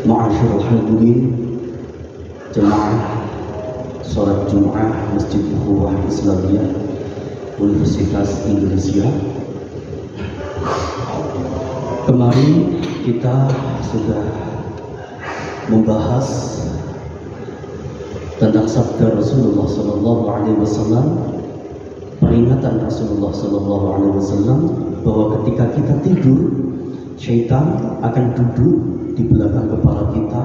Ma'asyiral hadirin jemaah salat Jumat Masjid Ukhuwah Islamiyah Universitas Indonesia. Kemarin kita sudah membahas tentang sabda Rasulullah Sallallahu Alaihi Wasallam, peringatan Rasulullah Sallallahu Alaihi Wasallam bahwa ketika kita tidur, syaitan akan duduk di belakang kepala kita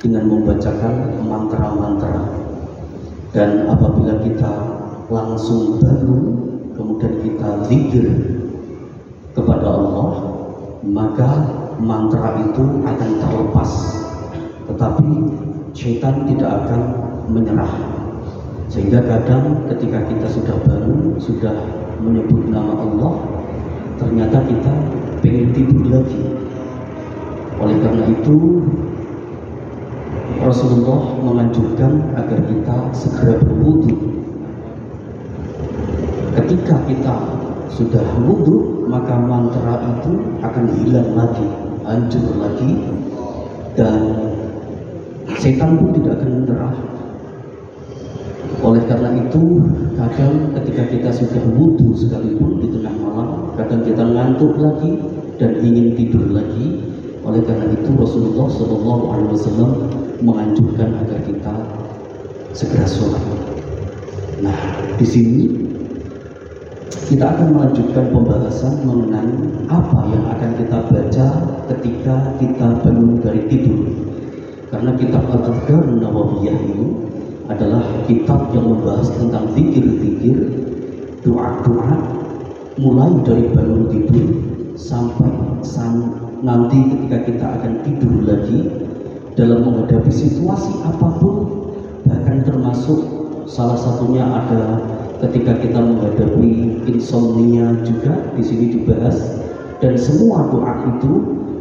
dengan membacakan mantra-mantra, dan apabila kita langsung bangun kemudian kita zikir kepada Allah, maka mantra itu akan terlepas, tetapi syaitan tidak akan menyerah. Sehingga kadang ketika kita sudah bangun, sudah menyebut nama Allah, ternyata kita pengen tidur lagi. Oleh karena itu Rasulullah menganjurkan agar kita segera berwudu. Ketika kita sudah wudu, maka mantra itu akan hilang lagi, hancur lagi, dan setan pun tidak akan menyerah. Oleh karena itu, kadang ketika kita sudah wudu sekalipun di tengah malam, kadang kita ngantuk lagi dan ingin tidur lagi. Oleh karena itu Rasulullah SAW menganjurkan agar kita segera sholat. Nah, di sini kita akan melanjutkan pembahasan mengenai apa yang akan kita baca ketika kita bangun dari tidur. Karena kitab Al-Adhkar Nawawiyah ini adalah kitab yang membahas tentang zikir-zikir, doa-doa, mulai dari bangun tidur sampai nanti ketika kita akan tidur lagi, dalam menghadapi situasi apapun, bahkan termasuk salah satunya ada ketika kita menghadapi insomnia juga di sini dibahas, dan semua doa itu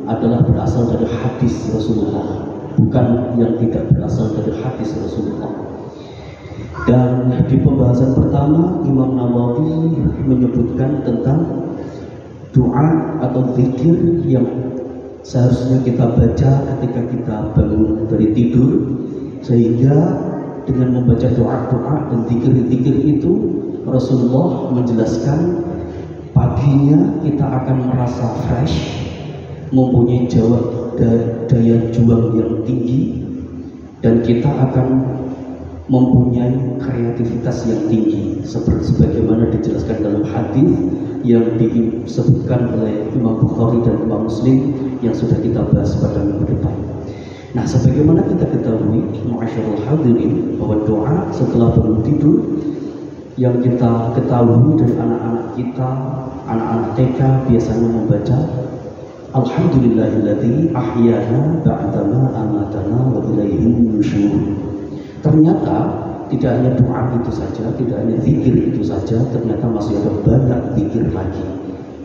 adalah berasal dari hadis Rasulullah, bukan yang tidak berasal dari hadis Rasulullah. Dan di pembahasan pertama Imam Nawawi menyebutkan tentang doa atau zikir yang seharusnya kita baca ketika kita bangun dari tidur, sehingga dengan membaca doa-doa dan zikir-zikir itu Rasulullah menjelaskan paginya kita akan merasa fresh, mempunyai daya juang yang tinggi, dan kita akan mempunyai kreativitas yang tinggi, seperti sebagaimana dijelaskan dalam hadis yang disebutkan oleh Imam Bukhari dan Imam Muslim yang sudah kita bahas pada minggu depan. Nah, sebagaimana kita ketahui, ma'asyiral hadirin, bahwa doa setelah bangun tidur yang kita ketahui dari anak-anak kita, anak-anak TK biasanya membaca Alhamdulillahilladzi ahyana ba'dama amatana wa ilaihin nusyur. Ternyata tidak hanya doa itu saja, tidak hanya zikir itu saja, ternyata masih ada banyak zikir lagi.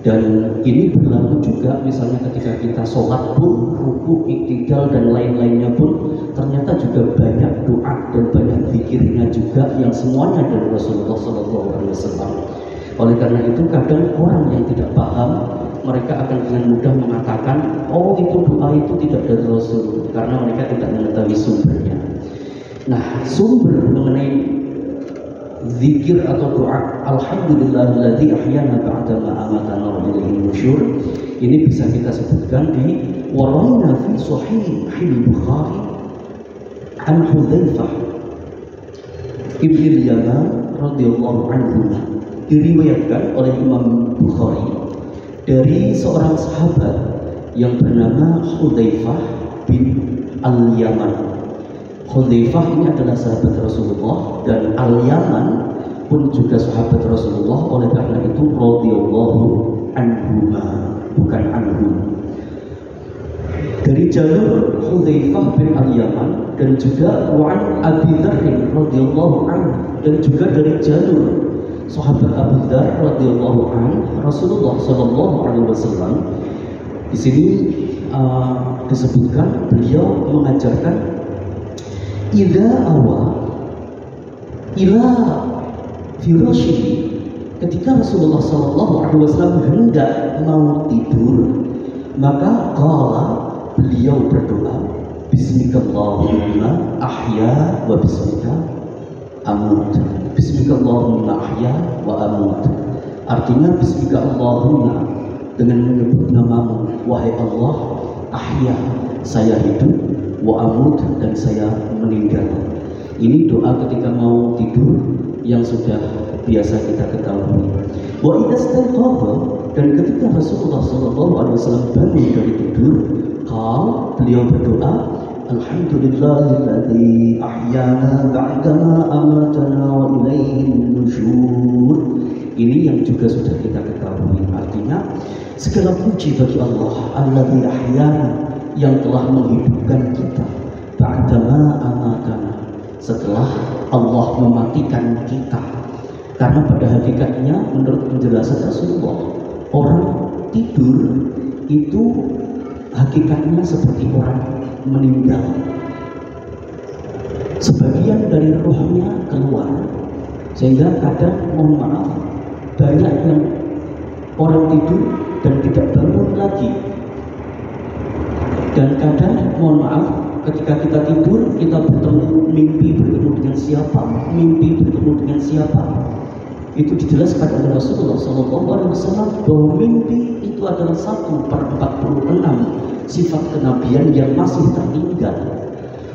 Dan ini berlaku juga misalnya ketika kita sholat pun, ruku, iktidal dan lain-lainnya pun ternyata juga banyak doa dan banyak zikirnya juga yang semuanya dari Rasulullah SAW. Oleh karena itu kadang orang yang tidak paham, mereka akan dengan mudah mengatakan, oh itu doa itu tidak dari Rasul, karena mereka tidak mengetahui sumbernya. Nah, sumber mengenai zikir atau doa Alhamdulillahilladzi ahyana ba'dama amatana wa ilaihin nusyur ini bisa kita sebutkan di Waraina fi Sahih Bukhari an Hudzaifah ibn al-Yaman radhiyallahu anhu, diriwayatkan oleh Imam Bukhari dari seorang sahabat yang bernama Hudzaifah bin Al-Yaman. Hudzaifah ini adalah sahabat Rasulullah, dan Al-Yaman pun juga sahabat Rasulullah. Oleh karena itu radhiyallahu anhuma, bukan anhum. Dari jalur Hudzaifah bin Al-Yaman dan juga Wa'an Abi Dzar radhiyallahu anhu, dan juga dari jalur sahabat Abu Dzar radhiyallahu anhu, Rasulullah sallallahu alaihi wasallam. Di sini disebutkan beliau mengajarkan idza awa ila firashihi, ketika Rasulullah sallallahu alaihi wasallam hendak mau tidur, maka qala, beliau berdoa, bismikallahumma ahya wa bismika amut. Bismikallahumma ahya wa amut. Artinya bismikallahumma, dengan menyebut namamu wahai Allah, ahya, saya hidup, wa amut, dan saya meninggal. Ini doa ketika mau tidur yang sudah biasa kita ketahui. Wa idza istayqadha, dan ketika Rasulullah sallallahu alaihi wasallam bangun dari tidur, beliau berdoa, alhamdulillahilladzi ahyana ba'dama amatana wa ilaihin nusyur. Ini yang juga sudah kita ketahui. Artinya segala puji bagi Allah, alladzi ahyana, yang telah menghidupkan kita, ba'dama amatana, setelah Allah mematikan kita. Karena pada hakikatnya menurut penjelasan Rasulullah, orang tidur itu hakikatnya seperti orang meninggal. Sebagian dari rohnya keluar, sehingga kadang, mohon maaf, banyak yang orang tidur dan tidak bangun lagi. Dan kadang, mohon maaf, ketika kita tidur, kita mimpi bertemu dengan siapa, mimpi bertemu dengan siapa. Itu dijelaskan oleh Rasulullah SAW bahwa mimpi itu adalah 1/46 sifat kenabian yang masih tertinggal.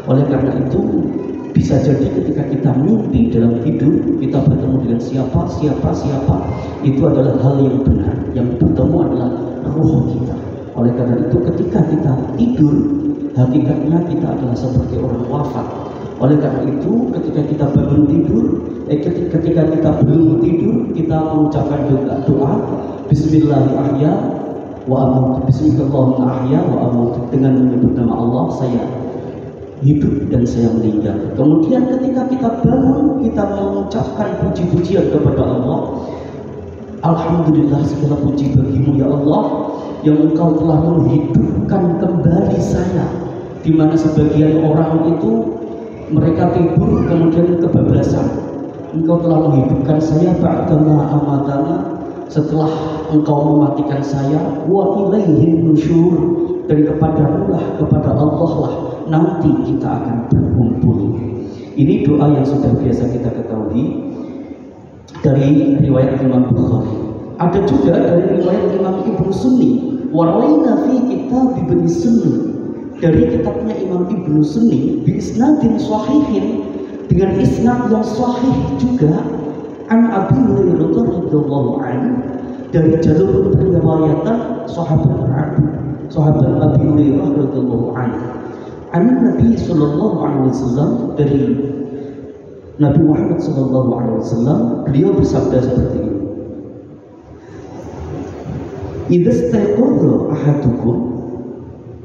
Oleh karena itu, bisa jadi ketika kita mimpi dalam tidur, kita bertemu dengan siapa, itu adalah hal yang benar. Yang bertemu adalah ruh kita. Oleh karena itu, ketika kita tidur, hakikatnya kita adalah seperti orang wafat. Oleh karena itu, ketika kita bangun tidur, ketika kita belum tidur, kita mengucapkan doa Bismillahirrahmanirrahim wa amut, Bismillahirrahmanirrahim ahya wa amut, dengan menyebut nama Allah, saya hidup dan saya meninggal. Kemudian ketika kita bangun, kita mengucapkan puji-pujian kepada Allah. Alhamdulillah, segala puji bagimu ya Allah, yang engkau telah menghidupkan kembali saya. Di mana sebagian orang itu mereka tidur kemudian kebablasan. Engkau telah menghidupkan saya ba'dama amatana, setelah engkau mematikan saya, wa ilaihin nusyur, dan kepada Allah lah nanti kita akan berkumpul. Ini doa yang sudah biasa kita ketahui dari riwayat Imam Bukhari. Ada juga dari riwayat Imam Ibnu Sunni, warawaina fi kitab Ibnu Sunni, dari kitabnya Imam Ibnu Sunni, bi isnadin sahihin, dengan isnad yang sahih juga, an Abi Hurairah radhiyallahu anhu, dari jalur riwayatan sahabat Abi Hurairah radhiyallahu anhu, an Nabi sallallahu alaihi wasallam, dari Nabi Muhammad sallallahu alaihi wasallam, beliau bersabda seperti ini, idza istayqadha ahadukum,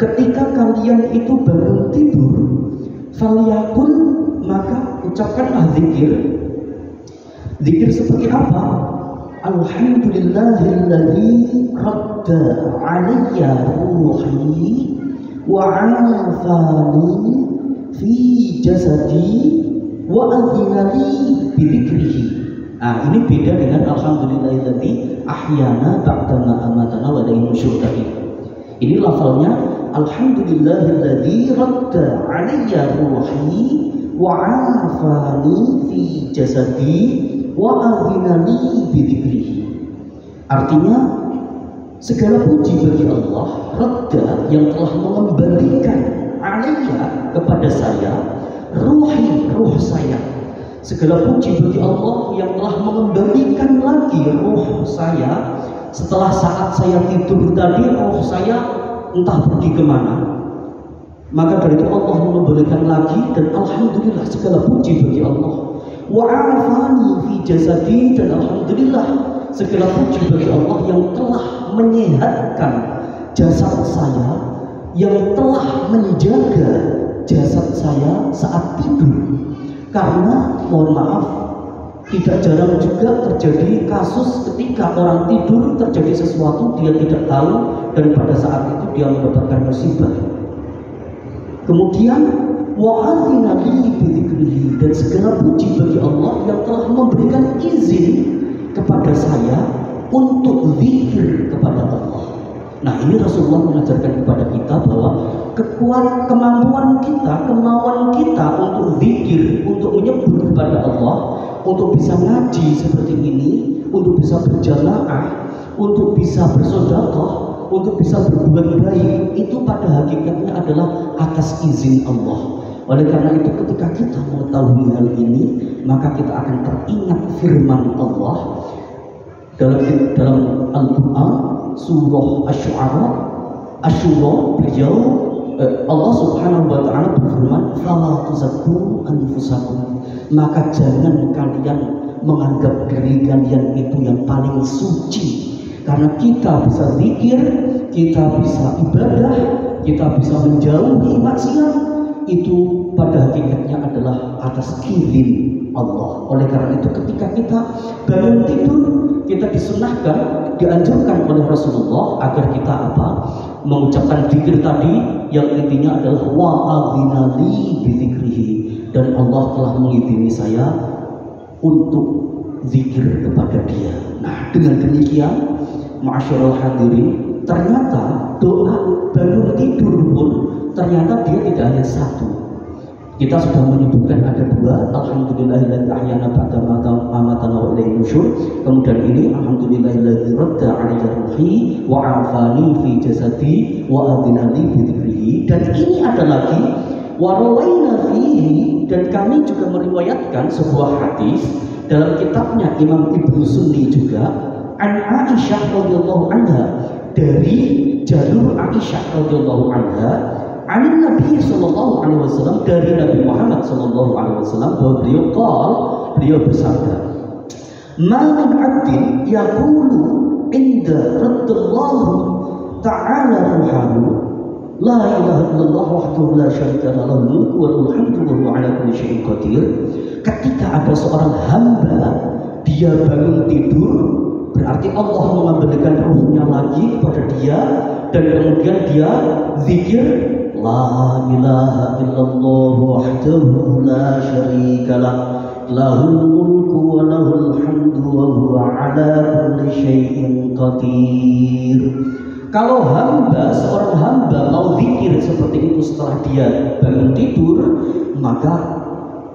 ketika kalian itu bangun tidur, falyakul, maka ucapkanlah zikir. Zikir seperti apa? Alhamdulillahilladzi radda alayya ruhi wa 'afani fi jasadi wa adhina li bi dzikrihi. Ini beda dengan alhamdulillahilladzi ahyana ba'dama amatana wa ilaihi nusyur tadi. Ini lafalnya alhamdulillahilladzi radda alayya ruhi wa 'afani fi jasadi wa adhinani bi dzikrihi. Artinya segala puji bagi Allah, radda, yang telah mengembalikan alayya, kepada saya, ruhi, ruh saya. Segala puji bagi Allah yang telah mengembalikan lagi ruh saya. Setelah saat saya tidur tadi, ruh saya entah pergi kemana. Maka dari itu Allah membolehkan lagi, dan alhamdulillah segala puji bagi Allah. Wa afani fi jasadi, dan alhamdulillah segala puji bagi Allah yang telah menyehatkan jasad saya, yang telah menjaga jasad saya saat tidur. Karena mohon maaf, tidak jarang juga terjadi kasus ketika orang tidur terjadi sesuatu dia tidak tahu, dan pada saat itu dia mendapatkan musibah. Kemudian wa'adzina li bidzikrihi, dan segala puji bagi Allah yang telah memberikan izin kepada saya untuk zikir kepada Allah. Nah, ini Rasulullah mengajarkan kepada kita bahwa kemampuan kita untuk zikir, untuk menyebut kepada Allah, untuk bisa ngaji seperti ini, untuk bisa berjamaah, untuk bisa bersedekah, untuk bisa berbuat baik, itu pada hakikatnya adalah atas izin Allah. Oleh karena itu, ketika kita mengetahui hal ini, maka kita akan teringat firman Allah dalam Al-Quran surah Asy-Syura, beliau Allah Subhanahu wa taala berfirman, "Fala tuzakku anfusakum." Maka jangan kalian menganggap diri kalian itu yang paling suci. Karena kita bisa zikir, kita bisa ibadah, kita bisa menjauhi maksiat, itu pada hakikatnya adalah atas izin Allah. Oleh karena itu, ketika kita bangun tidur, kita disunahkan, dianjurkan oleh Rasulullah agar kita mengucapkan zikir tadi, yang intinya adalah wa'adzina li bizikrihi, dan Allah telah mengizini saya untuk zikir kepada Dia. Nah, dengan demikian, ma'asyiral hadirin, ternyata doa bangun tidur pun ternyata dia tidak hanya satu. Kita sudah menyebutkan ada dua, alhamdulillahilladzi ahyana ba'da ma amatana wa ilaihi nusyur. Kemudian ini alhamdulillahilladzi radda 'alayya ruhi wa 'afani fi jasadi wa adina li bi dzikrihi. Dan ini ada lagi wa rawaina fihi, dan kami juga meriwayatkan sebuah hadis dalam kitabnya Imam Ibnu Sunni juga, an Aisyah radhiyallahu anha, dari jalur Aisyah radhiyallahu anha, an Nabi sallallahu alaihi wasallam, dari Nabi Muhammad sallallahu alaihi wasallam, bahwa beliau bersabda, "Ma min 'abdin yaqulu inda raddallahu ta'ala ruhahu la ilaha illallah wahdahu la syarika lahu mulku wa lahul hamdu wa huwa 'ala kulli syai'in qadir." Ketika ada seorang hamba dia bangun tidur, berarti Allah mengembalikan ruhnya lagi kepada dia, dan kemudian dia zikir la ilaha illallah wahdahu la syarikalah lahul mulku wa lahul hamdu wa huwa 'ala kulli syai'in qadir. Kalau seorang hamba mau zikir seperti itu setelah dia bangun tidur, maka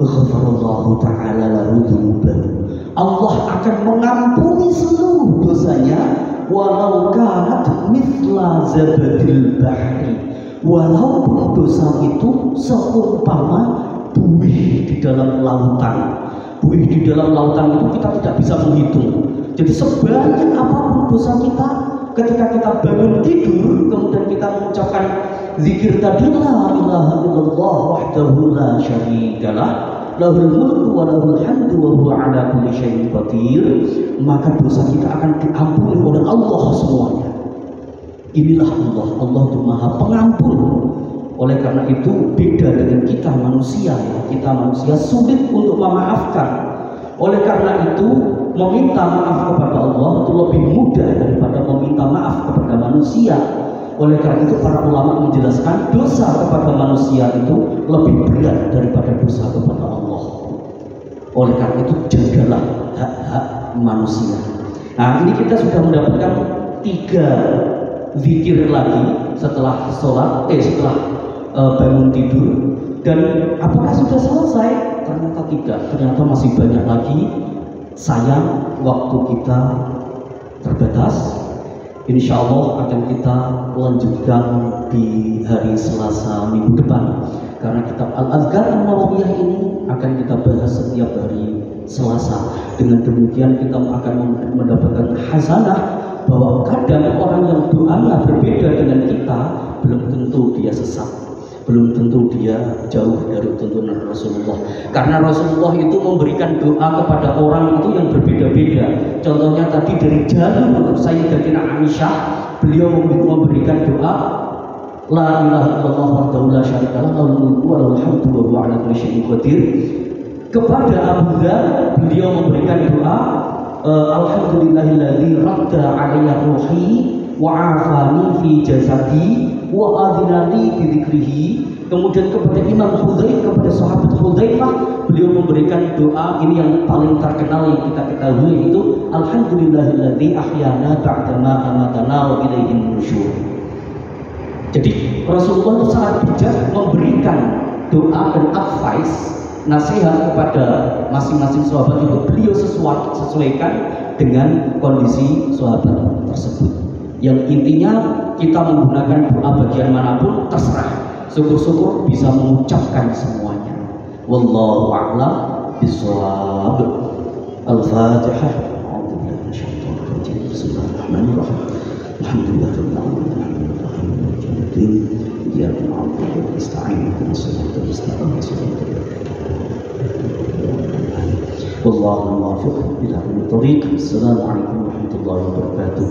ghafarallahu ta'ala lahu dzunubahu, Allah akan mengampuni seluruh dosanya, walau kanat mithla zabadil bahri, walaupun dosa itu seumpama buih di dalam lautan. Buih di dalam lautan itu kita tidak bisa menghitung. Jadi sebanyak apapun dosa kita, ketika kita bangun tidur kemudian kita mengucapkan zikir tadi, la ilaha illallah wahdahu la syarikalah lahul mulku wa lahul hamdu wa huwa 'ala kulli syai'in qadir, maka dosa kita akan diampuni oleh Allah semuanya. Inilah Allah itu Maha Pengampun. Oleh karena itu beda dengan kita manusia, kita manusia sulit untuk memaafkan. Oleh karena itu meminta maaf kepada Allah itu lebih mudah daripada meminta maaf kepada manusia. Oleh karena itu para ulama menjelaskan dosa kepada manusia itu lebih berat daripada dosa kepada Allah. Oleh karena itu jagalah hak-hak manusia. Nah, ini kita sudah mendapatkan 3 zikir lagi setelah sholat, setelah bangun tidur. Dan apakah sudah selesai? Ternyata tidak. Ternyata masih banyak lagi. Sayang waktu kita terbatas. Insya Allah akan kita lanjutkan di hari Selasa minggu depan, karena kitab Al-Azkar An-Nawawiyah ini akan kita bahas setiap hari Selasa. Dengan demikian kita akan mendapatkan hasanah, bahwa kadang orang yang doanya berbeda dengan kita, belum tentu dia sesat, belum tentu dia jauh dari tuntunan Rasulullah. Karena Rasulullah itu memberikan doa kepada orang itu yang berbeda-beda. Contohnya tadi dari jalur Sayyidatina Aisyah, beliau memberikan doa La ilaha illallah wahdahu la syarikalah lahul mulku wa lahul hamdu wa huwa ala kulli syai'in qadir. Kepada Abu Dzar beliau memberikan doa Alhamdulillahilladzi radda alayya ruhi wa afani fi jasadi wa adinani bi dzikrihi. Kemudian kepada Imam Hudzaifah, kepada sahabat Hudzaifah, beliau memberikan doa ini yang paling terkenal yang kita ketahui, itu Alhamdulillahilladzi ahyana ba'dama amatana wa ilaihin nusyur. Jadi Rasulullah itu sangat bijak memberikan doa dan advice, nasihat kepada masing-masing sahabat itu beliau sesuaikan dengan kondisi sahabat tersebut. Yang intinya kita menggunakan doa bagian manapun terserah, syukur-syukur bisa mengucapkan semuanya. Wallahu a'lam bishawab. Al-Fatihah. Bismillahirrahmanirrahim. Alhamdulillahirabbil alamin. إياك نعبد وإياك نستعين اهدنا الصراط المستقيم والله الموفق إلى الطريق. السلام عليكم ورحمة الله وبركاته.